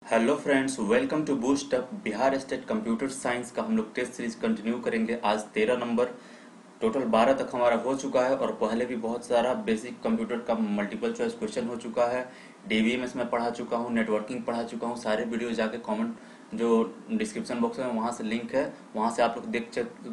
Hello friends, welcome to boost up. Bihar state computer science का हम लोग टेस्ट सीरीज कंटिन्यू करेंगे। आज 13 नंबर, टोटल 12 तक हमारा हो चुका है और पहले भी बहुत सारा बेसिक कंप्यूटर का मल्टीपल चॉइस क्वेश्चन हो चुका है। डीबीएमएस में पढ़ा चुका हूँ, नेटवर्किंग पढ़ा चुका हूँ। सारे वीडियो जाके कमेंट जो डिस्क्रिप्शन बॉक्स में वहाँ से लिंक है, वहाँ से आप लोग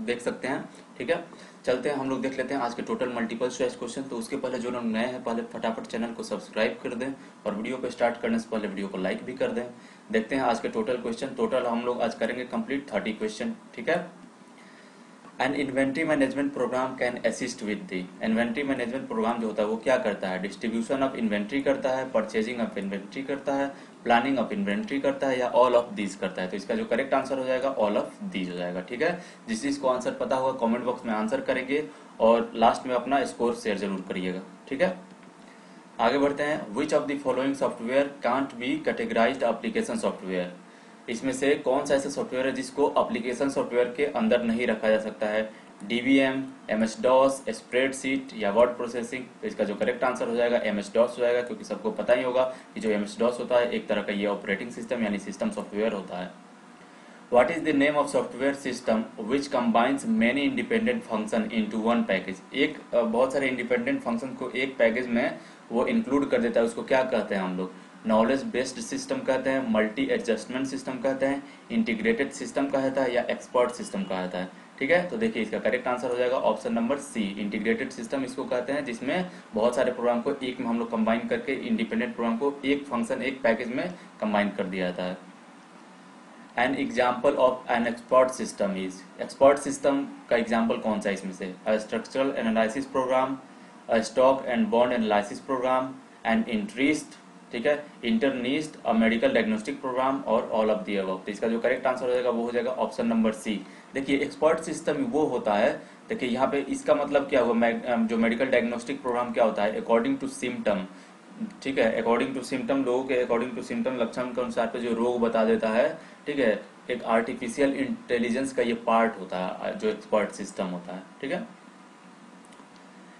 देख सकते हैं। ठीक है, चलते हैं हम लोग देख लेते हैं आज के टोटल मल्टीपल चॉइस क्वेश्चन। तो उसके पहले जो लोग नए हैं, पहले फटाफट चैनल को सब्सक्राइब कर दें और वीडियो को स्टार्ट करने से पहले वीडियो को लाइक भी कर दें। देखते हैं आज के टोटल क्वेश्चन। टोटल हम लोग आज करेंगे कंप्लीट 30 क्वेश्चन। ठीक है। An inventory management program can assist with the. Inventory management program जो होता है वो क्या करता है? डिस्ट्रीब्यूशन ऑफ इन्वेंट्री करता है, परचेजिंग ऑफ इन्वेंट्री करता है, प्लानिंग ऑफ इन्वेंट्री करता है, या ऑल ऑफ दीज करता है। तो इसका जो करेक्ट आंसर हो जाएगा ऑल ऑफ दीज हो जाएगा। ठीक है, जिस चीज को आंसर पता होगा कमेंट बॉक्स में आंसर करेंगे और लास्ट में अपना स्कोर शेयर जरूर करिएगा। ठीक है, आगे बढ़ते हैं। विच of the following software can't be categorised application software. इसमें से कौन सा ऐसा सॉफ्टवेयर है जिसको एप्लीकेशन सॉफ्टवेयर के अंदर नहीं रखा जा सकता है? डीबीएम, एमएस डॉस, स्प्रेडशीट या वर्ड प्रोसेसिंग। तो इसका जो करेक्ट आंसर हो जाएगा एमएस डॉस हो जाएगा, क्योंकि सबको पता ही होगा कि जो एमएस डॉस होता है एक तरह का ये ऑपरेटिंग सिस्टम यानी सिस्टम सॉफ्टवेयर होता है। What is the name of software system which combines many independent function into one package? एक बहुत सारे इंडिपेंडेंट फंक्शन को एक पैकेज में वो इंक्लूड कर देता है, उसको क्या कहते हैं हम लोग? नॉलेज बेस्ड सिस्टम कहते हैं, मल्टी एडजस्टमेंट सिस्टम कहते हैं, इंटीग्रेटेड सिस्टम कहता है, या एक्सपर्ट सिस्टम कहता है। ठीक है, तो देखिए इसका करेक्ट आंसर हो जाएगा option number C, integrated system इसको कहते हैं, जिसमें बहुत सारे प्रोग्राम को एक में हम लोग कंबाइन करके इंडिपेंडेंट प्रोग्राम को एक फंक्शन एक पैकेज में कंबाइन कर दिया जाता है। An example of an expert system is. Expert system का एग्जाम्पल कौन सा है इसमें से? Structural analysis program, stock and bond analysis program, and interest, ठीक है, इंटरनिस्ट, मेडिकल डायग्नोस्टिक प्रोग्राम, और ऑल ऑफ दी अबव। तो इसका जो करेक्ट आंसर हो जाएगा वो हो जाएगा ऑप्शन नंबर सी। देखिए एक्सपर्ट सिस्टम वो होता है, देखिए यहाँ पे इसका मतलब क्या हुआ, जो मेडिकल डायग्नोस्टिक प्रोग्राम क्या होता है? अकॉर्डिंग टू सिम्टम, ठीक है, अकॉर्डिंग टू सिम्टम, लोगों के अकॉर्डिंग टू सिम्टम लक्षण के अनुसार पे जो रोग बता देता है। ठीक है, एक आर्टिफिशियल इंटेलिजेंस का ये पार्ट होता है जो एक्सपर्ट सिस्टम होता है। ठीक है,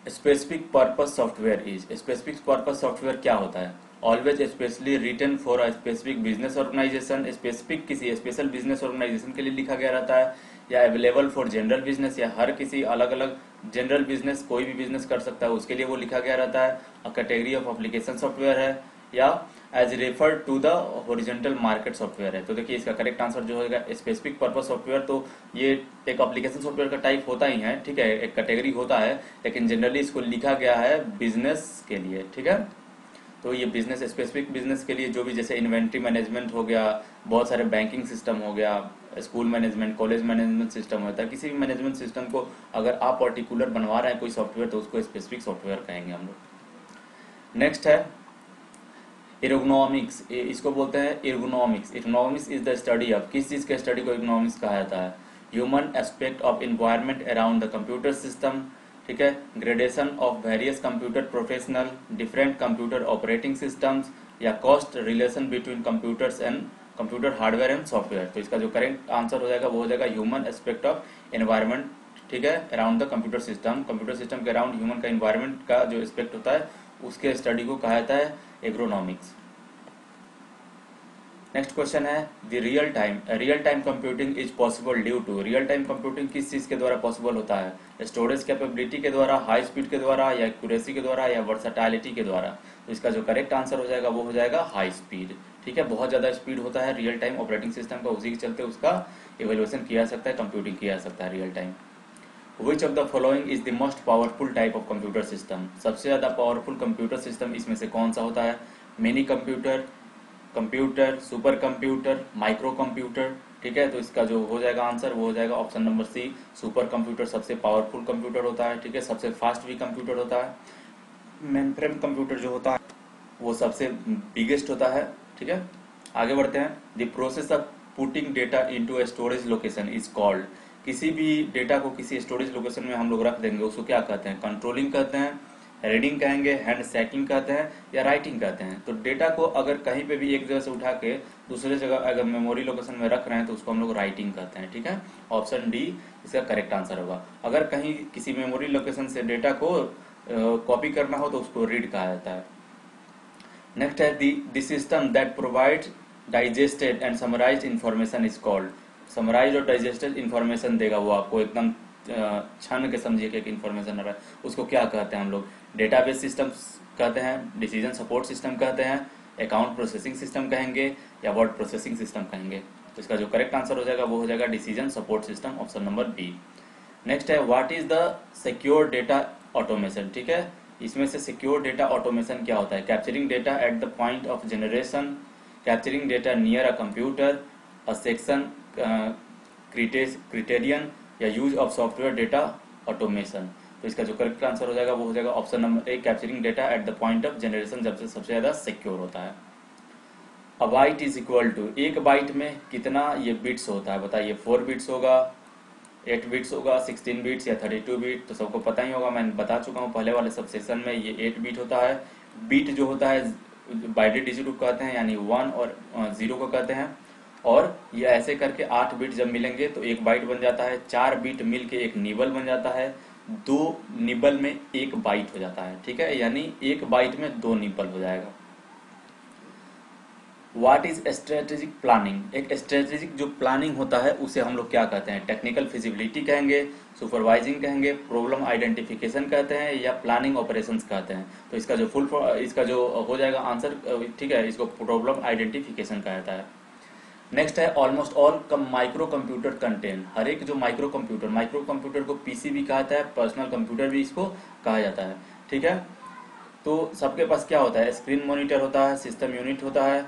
specific purpose software is. Specific purpose software क्या होता है? Always specially written for a specific business organisation. Specific किसी स्पेशल बिजनेस ऑर्गेनाइजेशन के लिए लिखा गया रहता है, या अवेलेबल फॉर जनरल बिजनेस, या हर किसी अलग अलग जनरल बिजनेस, कोई भी बिजनेस कर सकता है उसके लिए वो लिखा गया रहता है। A category of application software है, या as refer to the horizontal market software है। तो देखिए इसका करेक्ट आंसर जो होगा स्पेसिफिक पर्पस सॉफ्टवेयर, तो ये एक एप्लीकेशन सॉफ्टवेयर का टाइप होता ही है। ठीक है, एक कैटेगरी होता है, लेकिन जनरली इसको लिखा गया है बिजनेस के लिए। ठीक है, तो ये बिजनेस, स्पेसिफिक बिजनेस के लिए जो भी, जैसे इन्वेंट्री मैनेजमेंट हो गया, बहुत सारे बैंकिंग सिस्टम हो गया, school management, college management system होता है, किसी भी मैनेजमेंट सिस्टम को अगर आप पर्टिकुलर बनवा रहे हैं कोई सॉफ्टवेयर तो उसको स्पेसिफिक सॉफ्टवेयर कहेंगे हम लोग। नेक्स्ट है एर्गोनॉमिक्स। इसको बोलते हैं ergonomics. Ergonomics is the study of, किस चीज के स्टडी को एर्गोनॉमिक्स कहा जाता है? Human aspect of environment around the computer system. ठीक है, gradation of various computer professional, different computer operating systems, या cost relation between computers and computer hardware and software. तो इसका जो करेक्ट आंसर हो जाएगा वो हो जाएगा ह्यूमन एस्पेक्ट ऑफ एनवायरनमेंट। ठीक है, around the computer system, computer system के अराउंड ह्यूमन का एनवायरनमेंट का जो एस्पेक्ट होता है उसके स्टडी को कहा जाता है एग्रोनॉमिक्स। नेक्स्ट क्वेश्चन है the real time computing is possible due to. Real time computing किस चीज के द्वारा पॉसिबल होता है? स्टोरेज कैपेबिलिटी के द्वारा, हाई स्पीड के द्वारा, या एक्यूरेसी के द्वारा, या वर्सटाइलिटी के द्वारा। तो इसका जो करेक्ट आंसर हो जाएगा वो हो जाएगा हाई स्पीड। ठीक है, बहुत ज्यादा स्पीड होता है रियल टाइम ऑपरेटिंग सिस्टम का, उसी के चलते उसका इवेल्युएशन किया जा सकता है, कंप्यूटिंग किया जा सकता है real time. Which of the following is the most powerful type of computer system? सबसे ज्यादा पावरफुल कंप्यूटर सिस्टम इसमें से कौन सा होता है? Mini computer, computer, super computer, micro computer. ठीक है, तो इसका जो हो जाएगा आंसर वो हो जाएगा option number C, supercomputer सबसे पावरफुल कंप्यूटर होता है। ठीक है, सबसे फास्ट भी कंप्यूटर होता है। मेनफ्रेम कंप्यूटर जो होता है वो सबसे बिगेस्ट होता है। ठीक है, आगे बढ़ते हैं। The process of putting data into a storage location is called. किसी भी डेटा को किसी स्टोरेज लोकेशन में हम लोग रख देंगे उसको क्या कहते हैं? कंट्रोलिंग कहते हैं, रीडिंग कहेंगे, हैंड सैकिंग कहते हैं, या राइटिंग कहते हैं। तो डेटा को अगर कहीं पे भी एक जगह से उठा के दूसरे जगह अगर मेमोरी लोकेशन में रख रहे हैं तो उसको हम लोग राइटिंग कहते हैं। ठीक है, ऑप्शन डी इसका करेक्ट आंसर होगा। अगर कहीं किसी मेमोरी लोकेशन से डेटा को कॉपी करना हो तो उसको रीड कहा जाता है। नेक्स्ट है the system that provides digested and summarised information is called. Summarise और डाइजेस्टेड इंफॉर्मेशन देगा वो आपको एकदम छान के समझिए कि एक इंफॉर्मेशन आ रहा है, उसको क्या कहते हैं हम लोग? डेटाबेस सिस्टम कहते हैं, डिसीजन सपोर्ट सिस्टम कहते हैं, अकाउंट प्रोसेसिंग सिस्टम कहेंगे, या वर्ड प्रोसेसिंग सिस्टम कहेंगे। तो इसका जो करेक्ट आंसर हो जाएगा वो हो जाएगा decision support system, option number B. Next है what is the secure data automation. ठीक है, इसमें से सिक्योर डेटा ऑटोमेशन क्या होता है? Capturing data at the point of generation, capturing data near a computer, a section criterion, या use of software data automation. तो इसका जो करेक्ट आंसर हो जाएगा वो हो जाएगा option number A, capturing data at the point of generation, जब से सबसे ज्यादा सिक्योर होता है। A byte is equal to, एक बाइट में कितना ये बिट्स होता है बताइए? 4 बिट्स होगा, 8 बिट्स होगा, 16 बिट्स या 32 बिट? तो सबको पता ही होगा, मैं बता चुका हूँ पहले वाले सब सेशन में, ये 8 बिट होता है। बिट जो होता है बाइनरी डिजिट को कहते हैं, यानी 1 और 0 को कहते हैं। और ये ऐसे करके 8 बिट जब मिलेंगे तो एक बाइट बन जाता है, 4 बिट मिल के एक निबल बन जाता है, 2 निबल में 1 बाइट हो जाता है। ठीक है, यानी 1 बाइट में 2 निबल हो जाएगा। What is strategic planning? एक स्ट्रेटेजिक जो प्लानिंग होता है उसे हम लोग क्या कहते हैं? टेक्निकल फिजिबिलिटी कहेंगे, सुपरवाइजिंग कहेंगे, प्रॉब्लम आइडेंटिफिकेशन कहते हैं, या प्लानिंग ऑपरेशंस कहते हैं? तो इसका जो इसका जो हो जाएगा आंसर, ठीक है, इसको प्रॉब्लम आइडेंटिफिकेशन कहता है। नेक्स्ट है almost all micro computer contain. हर एक जो माइक्रो कंप्यूटर को पीसी भी कहता है, पर्सनल कंप्यूटर भी इसको कहा जाता है। ठीक है, तो सबके पास क्या होता है? स्क्रीन मॉनिटर होता है, सिस्टम यूनिट होता है,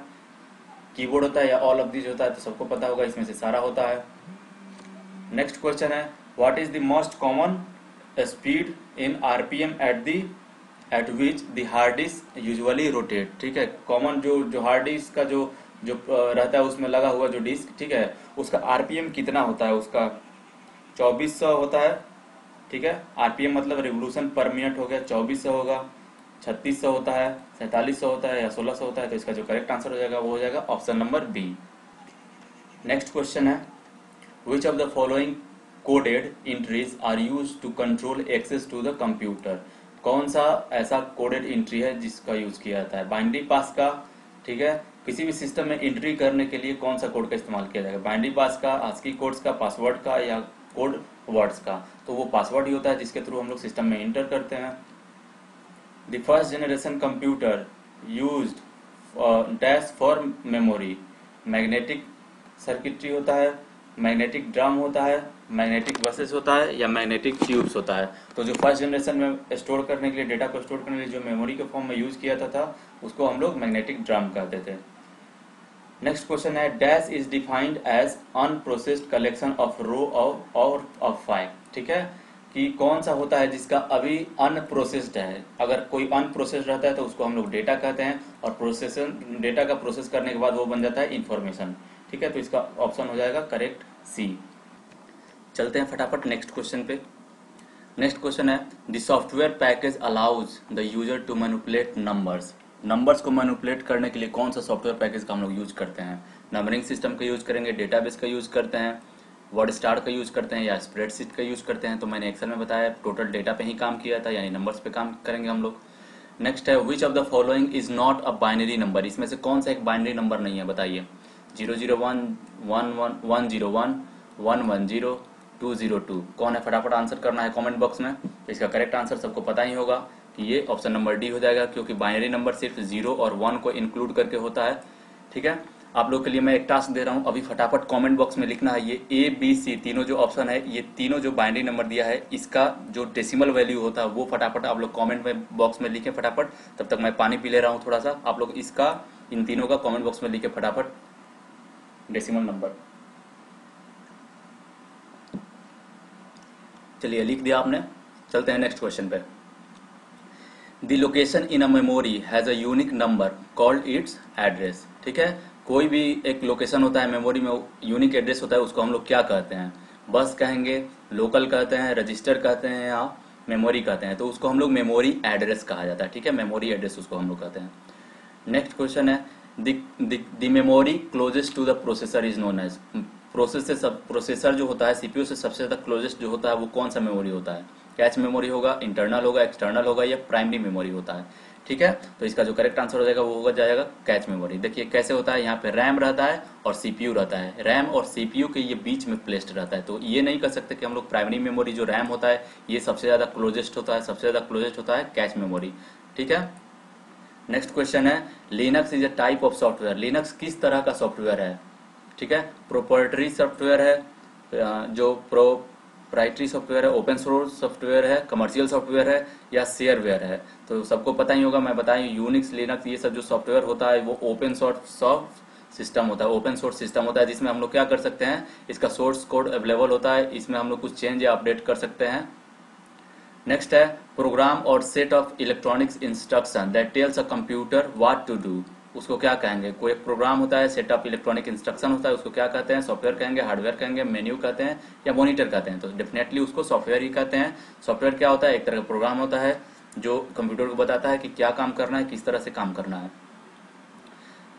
कीबोर्ड होता है, या ऑल ऑफ दीज होता है? तो सबको पता होगा इसमें से सारा होता है। नेक्स्ट क्वेश्चन है what is the most common speed in RPM eight which the hard disk usually rotate. ठीक है, कॉमन जो हार्ड डिस्क का जो रहता है उसमें लगा हुआ जो डिस्क, ठीक है, उसका आरपीएम कितना होता है? उसका 2400 होता है। ठीक है, आरपीएम मतलब रिवोल्यूशन पर मिनट हो गया, 2400 होगा, 3600 होता है, 4700 होता है, या 1600 होता है? तो इसका जो करेक्ट आंसर हो जाएगा वो हो जाएगा option number B. Next question है which of the following coded entries are use to control access to the computer. कौन सा ऐसा कोडेड एंट्री है जिसका यूज किया जाता है? बाइनरी पास का। ठीक है, किसी भी सिस्टम में एंट्री करने के लिए कौन सा कोड का इस्तेमाल किया जाएगा? बाइनरी पास का, आस्की कोड्स का, पासवर्ड का, या कोड वर्ड्स का? तो वो पासवर्ड ही होता है जिसके थ्रू हम लोग सिस्टम में एंटर करते हैं। The first generation computer used dash for memory. Magnetic circuitry होता है, मैग्नेटिक ड्रम होता है, मैग्नेटिक बसेस होता है, या मैग्नेटिक ट्यूब्स होता है? तो जो फर्स्ट जनरेशन में स्टोर करने के लिए, डेटा को स्टोर करने के लिए जो मेमोरी के फॉर्म में यूज किया था उसको हम लोग मैग्नेटिक ड्रम कहते थे। नेक्स्ट क्वेश्चन है dash is defined as unprocessed collection of raw और ऑफ फाइल। ठीक है, कि कौन सा होता है जिसका अभी अनप्रोसेस्ड है? अगर कोई अनप्रोसेस्ड रहता है तो उसको हम लोग डेटा कहते हैं, और प्रोसेसन डेटा का प्रोसेस करने के बाद वो बन जाता है इंफॉर्मेशन। ठीक है, तो इसका ऑप्शन हो जाएगा करेक्ट सी। चलते हैं फटाफट नेक्स्ट क्वेश्चन पे। नेक्स्ट क्वेश्चन है the software package allows the user to manipulate numbers. Numbers को मैनिपुलेट करने के लिए कौन सा सॉफ्टवेयर पैकेज का हम लोग यूज करते हैं? नंबरिंग सिस्टम का यूज करेंगे, डेटाबेस का यूज करते हैं, वर्ड स्टार का यूज करते हैं, या स्प्रेडशीट का यूज करते हैं? तो मैंने एक्सेल में बताया टोटल डेटा पे ही काम किया था, यानी नंबर्स पे काम करेंगे हम लोग। नेक्स्ट है which of the following is not a binary number. इसमें से कौन सा एक बाइनरी नंबर नहीं है बताइए? 001, 101, 101, 110, 202। कौन है? फटाफट आंसर करना है कमेंट बॉक्स में। तो इसका करेक्ट आंसर सबको पता ही होगा कि ये ऑप्शन नंबर डी हो जाएगा, क्योंकि बाइनरी नंबर सिर्फ 0 और 1 को इंक्लूड करके होता है। ठीक है, आप लोग के लिए मैं एक टास्क दे रहा हूं, अभी फटाफट कमेंट बॉक्स में लिखना है ये ए बी सी तीनों जो ऑप्शन है, ये तीनों जो बाइनरी नंबर दिया है इसका जो डेसिमल वैल्यू होता है वो फटाफट आप लोग कमेंट में बॉक्स में लिखें फटाफट। तब तक मैं पानी पी ले रहा हूं थोड़ा सा। आप लोग इसका इन तीनों का कमेंट बॉक्स में लिखे फटाफट डेसिमल नंबर। चलिए लिख दिया आपने। चलते हैं नेक्स्ट क्वेश्चन पे। The location in a memory has a unique number called its address. ठीक है, कोई भी एक लोकेशन होता है मेमोरी में, यूनिक एड्रेस होता है, उसको हम लोग क्या कहते हैं? बस कहेंगे, लोकल कहते हैं, रजिस्टर कहते हैं, या मेमोरी कहते हैं? तो उसको हम लोग मेमोरी एड्रेस कहा जाता है। ठीक है, मेमोरी एड्रेस उसको हम लोग कहते हैं। नेक्स्ट क्वेश्चन है the memory closest to the processor is known as. Processor जो होता है सीपीयू से सबसे ज्यादा क्लोजेस्ट जो होता है वो कौन सा मेमोरी होता है? कैच मेमोरी होगा, इंटरनल होगा, एक्सटर्नल होगा, या प्राइमरी मेमोरी होता है? ठीक है। तो इसका जो करेक्ट आंसर हो जाएगा वो हो जाएगा कैच मेमोरी। देखिए कैसे होता है, यहाँ पे रैम रहता है और सीपीयू रहता है, रैम और सीपीयू के ये बीच में प्लेस्ड रहता है। तो ये नहीं कर सकते कि हम लोग प्राइमरी मेमोरी जो रैम होता है ये सबसे ज़्यादा क्लोजेस्ट होता है, सबसे ज़्यादा क्लोजेस्ट होता है कैच मेमोरी। ठीक है। नेक्स्ट क्वेश्चन है, Linux is a type of software. Linux किस तरह का सॉफ्टवेयर है? ठीक है, प्रोप्राइटरी सॉफ्टवेयर है, जो प्रोप्राइटरी सॉफ्टवेयर है, ओपन सोर्स सॉफ्टवेयर है, कमर्शियल सॉफ्टवेयर है, या शेयरवेयर है? तो सबको पता ही होगा, मैं बताएं, यूनिक्स लिनक्स ये सब जो सॉफ्टवेयर होता है वो ओपन सोर्स सिस्टम होता है, ओपन सोर्स सिस्टम होता है, जिसमें हम लोग क्या कर सकते हैं, इसका सोर्स कोड अवेलेबल होता है, इसमें हम लोग कुछ चेंज या अपडेट कर सकते हैं। नेक्स्ट है, प्रोग्राम और set of electronics instruction that tells a computer what to do. उसको क्या कहेंगे? कोई एक प्रोग्राम होता है, सेट ऑफ इलेक्ट्रॉनिक इंस्ट्रक्शन होता है, उसको क्या कहते हैं? सॉफ्टवेयर कहेंगे, हार्डवेयर कहेंगे, मेन्यू कहते हैं, या मॉनिटर कहते हैं? तो डेफिनेटली उसको सॉफ्टवेयर ही कहते हैं। सॉफ्टवेयर क्या होता है? एक तरह का प्रोग्राम होता है जो कंप्यूटर को बताता है कि क्या काम करना है, किस तरह से काम करना है।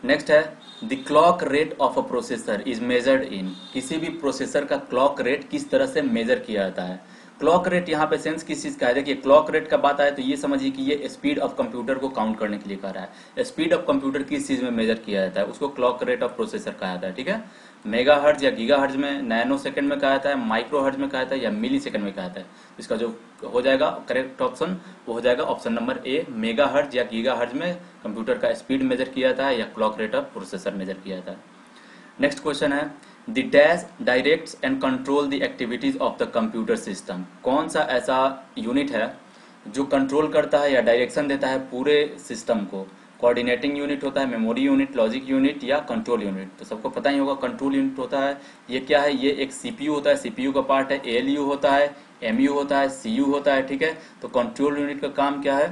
नेक्स्ट है, the clock rate of a processor is measured in. किसी भी प्रोसेसर का क्लॉक रेट किस तरह से मेजर किया जाता है? क्लॉक रेट यहाँ पे सेंस किस चीज का है? देखिए क्लॉक रेट का बात आए तो ये समझिए कि ये स्पीड ऑफ कंप्यूटर को काउंट करने के लिए कह रहा है। स्पीड ऑफ कंप्यूटर किस चीज में मेजर किया जाता है? उसको क्लॉक रेट ऑफ प्रोसेसर कहा जाता है। ठीक है, मेगा हर्ज या गीगा हर्ज में, नैनो सेकंड में कहा जाता है, माइक्रो हर्ज में कहा जाता है, या मिली सेकंड में कहा जाता है? इसका जो हो जाएगा करेक्ट ऑप्शन वो हो जाएगा ऑप्शन नंबर ए, मेगा हर्ज या गीगा हर्ज में कंप्यूटर का स्पीड मेजर किया जाता है या clock rate of processor measure किया जाता है। नेक्स्ट क्वेश्चन है, the dash directs and control the activities of the computer system. कौन सा ऐसा यूनिट है जो कंट्रोल करता है या डायरेक्शन देता है पूरे सिस्टम को? कोऑर्डिनेटिंग यूनिट होता है, मेमोरी यूनिट, लॉजिक यूनिट, या कंट्रोल यूनिट? तो सबको पता ही होगा कंट्रोल यूनिट होता है। ये क्या है? ये एक सीपीयू होता है, सीपीयू का पार्ट है, एएलयू होता है, एमयू होता है, सीयू होता है। ठीक है, तो कंट्रोल यूनिट का काम क्या है?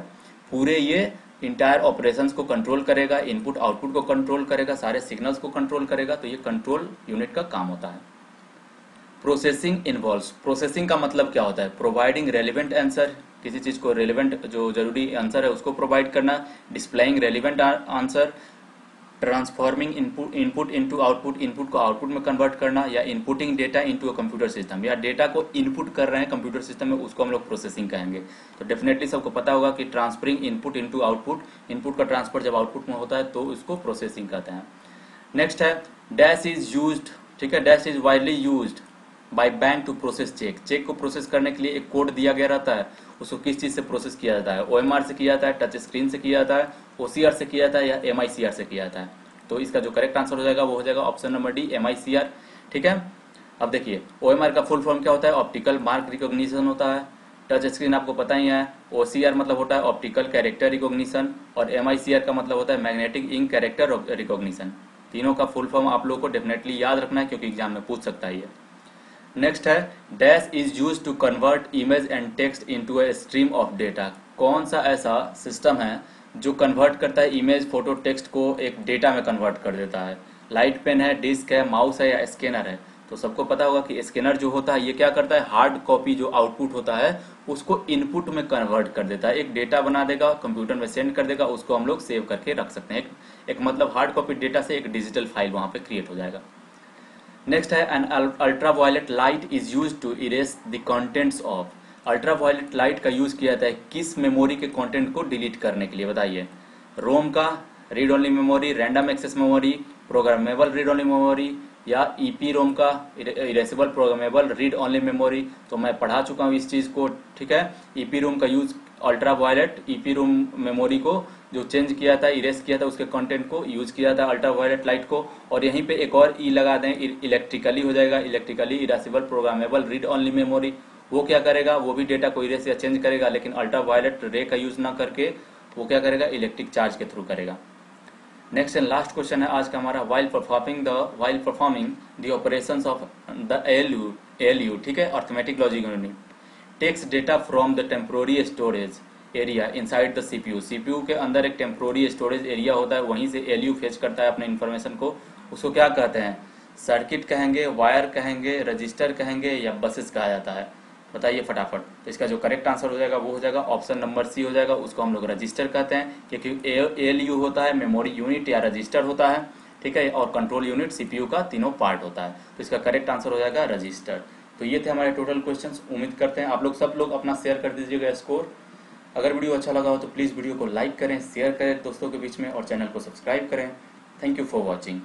पूरे ये इंटायर ऑपरेशंस को कंट्रोल करेगा, इनपुट आउटपुट को कंट्रोल करेगा, सारे सिग्नल्स को कंट्रोल करेगा। तो ये कंट्रोल यूनिट का काम होता है। Processing involves. प्रोसेसिंग का मतलब क्या होता है? प्रोवाइडिंग रेलिवेंट आंसर, किसी चीज को रेलिवेंट जो जरूरी आंसर है उसको प्रोवाइड करना, displaying relevant answer, transforming input into output, input को आउटपुट में कन्वर्ट करना, या inputting data into a computer system, या डेटा को इनपुट कर रहे हैं कंप्यूटर सिस्टम में, उसको हम लोग प्रोसेसिंग कहेंगे। तो डेफिनेटली सबको पता होगा कि transferring input into output, input का ट्रांसफर जब आउटपुट में होता है तो उसको प्रोसेसिंग कहते हैं। नेक्स्ट है, डैश इज यूज्ड। ठीक है, dash is widely used by bank to process check. Check को प्रोसेस करने के लिए एक कोड दिया गया रहता है, उसको किस चीज से प्रोसेस किया जाता है? ओएमआर से किया जाता है, टच स्क्रीन से किया जाता है, ओसीआर से किया जाता है, या एमआईसीआर से किया जाता है? तो इसका जो करेक्ट आंसर हो जाएगा वो हो जाएगा ऑप्शन नंबर डी, एमआईसीआर। ठीक है, अब देखिए ओएमआर का फुल फॉर्म क्या होता है? ऑप्टिकल मार्क रिकॉग्निशन होता है। टच स्क्रीन आपको पता ही है। ओसीआर मतलब होता है ऑप्टिकल कैरेक्टर रिकॉग्निशन, और एमआईसीआर का मतलब होता है मैग्नेटिक इंक कैरेक्टर रिकॉग्निशन। तीनों का फुल फॉर्म आप लोगों को डेफिनेटली याद रखना है क्योंकि एग्जाम में पूछ सकता है ये। नेक्स्ट है, dash is use to convert image and text into a stream of data. कौन सा ऐसा सिस्टम है जो कन्वर्ट करता है इमेज, फोटो, टेक्स्ट को एक डेटा में कन्वर्ट कर देता है? लाइट पेन है, डिस्क है, माउस है, या स्कैनर है? तो सबको पता होगा कि स्कैनर जो होता है ये क्या करता है? हार्ड कॉपी जो आउटपुट होता है उसको इनपुट में कन्वर्ट कर देता है, एक डेटा बना देगा, कंप्यूटर में सेंड कर देगा, उसको हम लोग सेव करके रख सकते हैं। एक मतलब हार्ड कॉपी डेटा से एक डिजिटल फाइल वहां पे क्रिएट हो जाएगा। नेक्स्ट है, an ultraviolet light is use to erase the contents of. Ultraviolet light का यूज किया जाता है किस मेमोरी के कंटेंट को डिलीट करने के लिए? बताइए। रोम का, read only memory, random access memory, programmable read only memory, या ईपी रोम का, erasable programmable read only memory? तो मैं पढ़ा चुका हूँ इस चीज को। ठीक है, ईपी रोम का यूज अल्ट्रावायलेट ईपी रोम मेमोरी को जो चेंज किया था, इरेज किया था, उसके कंटेंट को यूज किया था अल्ट्रावायलेट लाइट को। और यहीं पे एक और ई लगा दें, इलेक्ट्रिकली हो जाएगा, electrically erasable programmable read only memory. वो क्या करेगा? वो भी डेटा को इरेज या चेंज करेगा, लेकिन अल्ट्रावायलेट रे का यूज ना करके वो क्या करेगा? इलेक्ट्रिक चार्ज के थ्रू करेगा। नेक्स्ट एंड लास्ट क्वेश्चन है आज का हमारा, while performing the operations of the ALU. ठीक है, arithmetic logic unit takes data from the temporary storage area inside the CPU. CPU के अंदर एक टेम्पोररी स्टोरेज एरिया होता है, वहीं से एएलयू फेच करता है अपने इन्फॉर्मेशन को। उसको क्या कहते हैं? सर्किट कहेंगे, वायर कहेंगे, रजिस्टर कहेंगे, या बसेस कहा जाता है? बताइए फटाफट। तो इसका जो करेक्ट आंसर हो जाएगा वो हो जाएगा ऑप्शन नंबर सी हो जाएगा, उसको हम लोग रजिस्टर कहते हैं क्योंकि एएलयू होता है मेमोरी यूनिट या रजिस्टर होता है। ठीक है, और कंट्रोल यूनिट सीपीयू का तीनों पार्ट होता है। तो इसका करेक्ट आंसर हो जाएगा रजिस्टर। तो ये थे हमारे टोटल क्वेश्चंस। उम्मीद करते हैं आप लोग सब लोग अपना शेयर कर दीजिएगा स्कोर। अगर वीडियो अच्छा लगा हो तो प्लीज़ वीडियो को लाइक करें, शेयर करें दोस्तों के बीच में और चैनल को सब्सक्राइब करें। Thank you for watching.